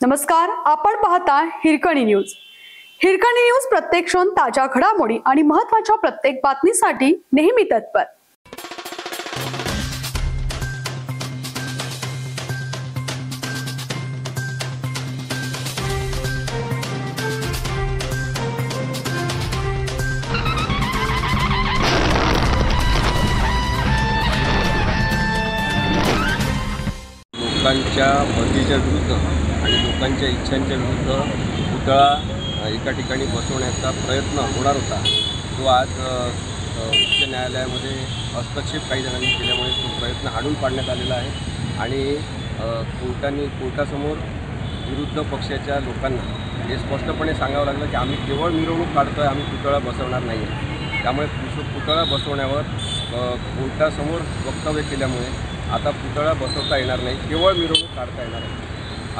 नमस्कार, आपण पाहता हिरकणी न्यूज। हिरकणी न्यूज प्रत्येक क्षण ताज्या घडामोडी आणि महत्त्वाच्या प्रत्येक बातमीसाठी नेहमी तत्पर। लोकांच्या मर्जीच्या विरुद्ध आणि लोकांच्या इच्छांच्या विरुद्ध पुतळा एका ठिकाणी बसवण्याचा प्रयत्न होणार होता। तो आज उच्च न्यायालयामध्ये हस्तक्षेप काही जणांनी केल्यामुळे तो प्रयत्न हाणून पाडण्यात आलेला आहे आणि कोर्टासमोर विरुद्ध पक्षाच्या लोकांना हे स्पष्टपणे सांगावं लागलं की आम्ही केवळ मिरवणूक काढतोय, आम्ही पुतळा बसवणार नाही आहे। त्यामुळे पुतळा बसवण्यावर कोर्टासमोर वक्तव्य केल्यामुळे आता पुतळा बसवता येणार नाही, केवळ मिरवणूक काढता येणार आहे।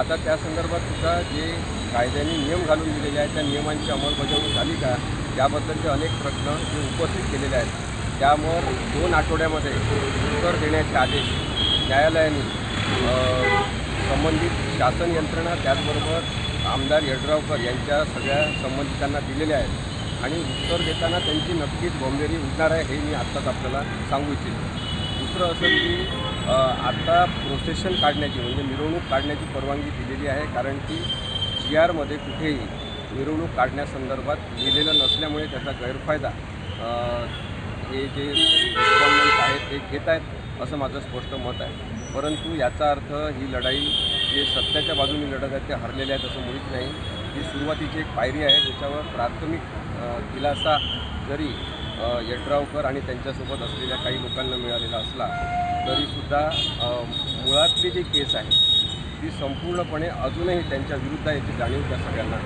आता त्या संदर्भात सुद्धा जे कायद्याने नियम घालून दिलेले आहेत त्या नियमांची अंमलबजावणी झाली का याबद्दलचे अनेक प्रश्न जे उपस्थित केलेले आहेत। त्यामुळे 2 आठवड्यामध्ये उत्तर देण्याचे आदेश न्यायालयाने संबंधित शासन यंत्रणा त्याचबरोबर आमदार यड्रावकर यांच्या सगळ्या संबंधितांना दिलेले आहेत आणि उत्तर देताना त्यांची नक्कीच बॉम्बेरी उठणार आहे हे मी आत्ताच आपल्याला सांगू इच्छितो। दुसरं असं की आता प्रोसेशन काढण्याची म्हणजे मिरवणूक काढण्याची परवानगी दिलेली आहे, कारण की GRमध्ये कुठेही मिरवणूक काढण्यासंदर्भात लिहिलेलं नसल्यामुळे त्याचा गैरफायदा हे जे रिस्पॉन्डंट आहेत ते घेत आहेत असं माझं स्पष्ट मत आहे। परंतु याचा अर्थ ही लढाई जे सत्याच्या बाजूने लढत आहेत ते हरलेले आहेत असं मुळीच नाही। ही सुरुवातीची एक पायरी आहे ज्याच्यावर प्राथमिक दिलासा जरी यड्रावकर आणि त्यांच्यासोबत असलेल्या काही लोकांना मिळालेला असला तरीसुद्धा मुळातली जी केस आहे ती संपूर्णपणे अजूनही त्यांच्या विरुद्ध याची जाणीव त्या सगळ्यांना।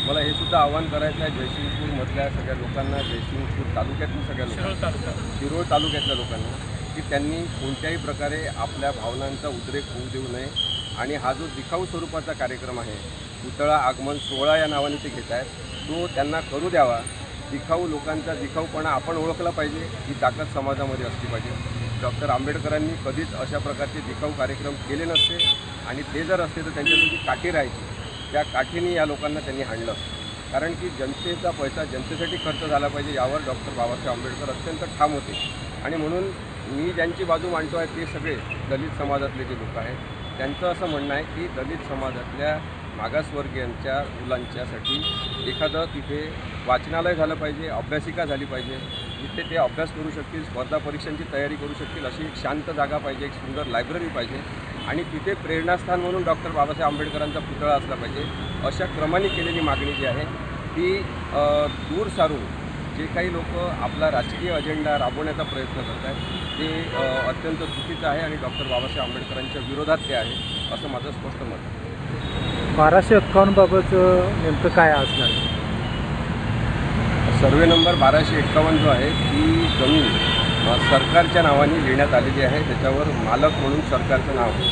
मला हे सुद्धा आवाहन करायचं आहे जयसिंगपूरमधल्या सगळ्या लोकांना, जयसिंगपूर तालुक्यातल्या सगळ्या लोकांना, शिरोळ तालुक्यातल्या लोकांना की त्यांनी कोणत्याही प्रकारे आपल्या भावनांचा उद्रेक होऊ देऊ नये आणि हा जो दिखाऊ स्वरूपाचा कार्यक्रम आहे पुतळा आगमन सोहळा या नावाने ते घेत आहेत तो त्यांना करू द्यावा। दिखाऊ लोकांचा दिखाऊपणा आपण ओळखला पाहिजे, ही ताकद समाजामध्ये असली पाहिजे। डॉक्टर आंबेडकरांनी कधीच अशा प्रकारचे दिखाऊ कार्यक्रम केले नसते आणि ते जर असते तर त्यांच्यासाठी काठी राहायची, त्या काठीने या लोकांना त्यांनी हाणलं। कारण की जनतेचा पैसा जनतेसाठी खर्च झाला पाहिजे यावर डॉक्टर बाबासाहेब आंबेडकर अत्यंत ठाम होते आणि म्हणून मी ज्यांची बाजू मांडतो आहे ते सगळे दलित समाजातले जे लोक आहेत त्यांचं असं म्हणणं आहे की दलित समाजातल्या मागासवर्गीयांच्या मुलांच्यासाठी एखादं तिथे वाचनालय झालं पाहिजे, अभ्यासिका झाली पाहिजे, जिथे ते अभ्यास करू शकतील, स्पर्धा परीक्षांची तयारी करू शकतील अशी एक शांत जागा पाहिजे, एक सुंदर लायब्ररी पाहिजे आणि तिथे प्रेरणास्थान म्हणून डॉक्टर बाबासाहेब आंबेडकरांचा पुतळा असला पाहिजे। अशा क्रमाने केलेली मागणी जी आहे ती दूर सारून जे काही लोक आपला राजकीय अजेंडा राबवण्याचा प्रयत्न करत आहेत ते अत्यंत चुकीचं आहे आणि डॉक्टर बाबासाहेब आंबेडकरांच्या विरोधात ते आहे असं माझं स्पष्ट मत आहे। 1251 बाबत नेमकं काय असणार? सर्वे नंबर 1251 जो आहे ती जमीन सरकारच्या नावाने लिहिण्यात आलेली आहे, त्याच्यावर मालक म्हणून सरकारचं नाव आहे।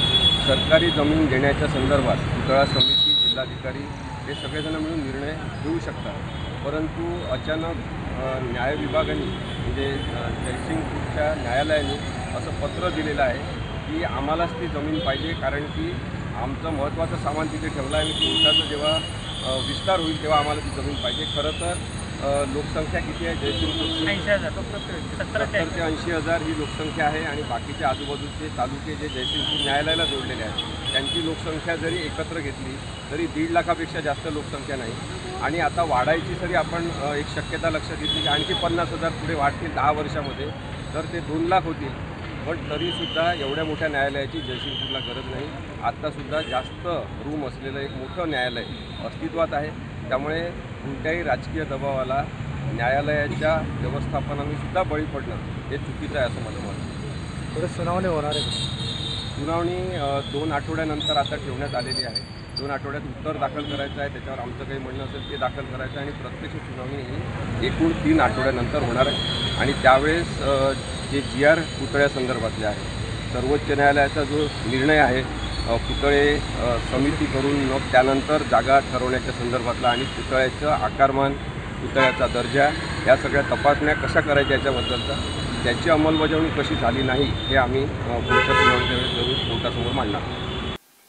सरकारी जमीन देण्याच्या संदर्भात पुतळा समिती, जिल्हाधिकारी हे सगळेजण मिळून निर्णय घेऊ शकतात, परंतु अचानक न्याय विभागाने म्हणजे जयसिंगपूरच्या न्यायालयाने असं पत्र दिलेलं आहे की आम्हालाच ती जमीन पाहिजे, कारण की आमचं महत्त्वाचं सामान तिथे ठेवलं आहे आणि कोर्टाचा जेव्हा विस्तार होईल तेव्हा आम्हाला ती जमीन पाहिजे। खरं तर लोकसंख्या किती आहे जयसिंगपूरची? 70 ते 80,000 ही लोकसंख्या आहे आणि बाकीचे आजूबाजूचे तालुके जे जयसिंगपूर न्यायालयाला जोडलेले आहेत त्यांची लोकसंख्या जरी एकत्र घेतली तरी 1.5 लाखापेक्षा जास्त लोकसंख्या नाही आणि आता वाढायची जरी आपण एक शक्यता लक्षात घेतली की आणखी 50,000 पुढे वाढतील 10 वर्षामध्ये तर ते 2 लाख होतील, पण तरीसुद्धा एवढ्या मोठ्या न्यायालयाची जयसिंगपूरला गरज नाही। आत्तासुद्धा जास्त रूम असलेलं एक मोठं न्यायालय अस्तित्वात आहे, त्यामुळे कोणत्याही राजकीय दबावाला न्यायालयाच्या व्यवस्थापनाने सुद्धा बळी पडणं हे चुकीचं आहे असं मला वाटतं। पुढे सुनावणी होणार आहे? सुनावणी 2 आठवड्यानंतर आता ठेवण्यात आलेली आहे। 2 आठवड्यात उत्तर दाखल करायचं आहे, त्याच्यावर आमचं काही म्हणणं असेल ते दाखल करायचं आहे आणि प्रत्यक्ष सुनावणी ही एकूण 3 आठवड्यानंतर होणार आहे आणि त्यावेळेस जे GR पुतळ्यासंदर्भातले आहे सर्वोच्च न्यायालयाचा जो निर्णय आहे पुतळे समिती करून मग त्यानंतर जागा ठरवण्याच्या संदर्भातला आणि पुतळ्याचं आकारमान, पुतळ्याचा दर्जा या सगळ्या तपासण्या कशा करायच्या याच्याबद्दलचा त्याची अंमलबजावणी कशी झाली नाही हे आम्ही पुढच्या सुनावणीच्या वेळेस जरूर कोर्टासमोर मांडणार।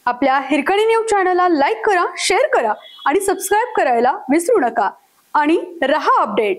आपल्या हिरकणी न्यूज चॅनलला लाईक करा, शेअर करा आणि सबस्क्राईब करायला विसरू नका आणि रहा अपडेट।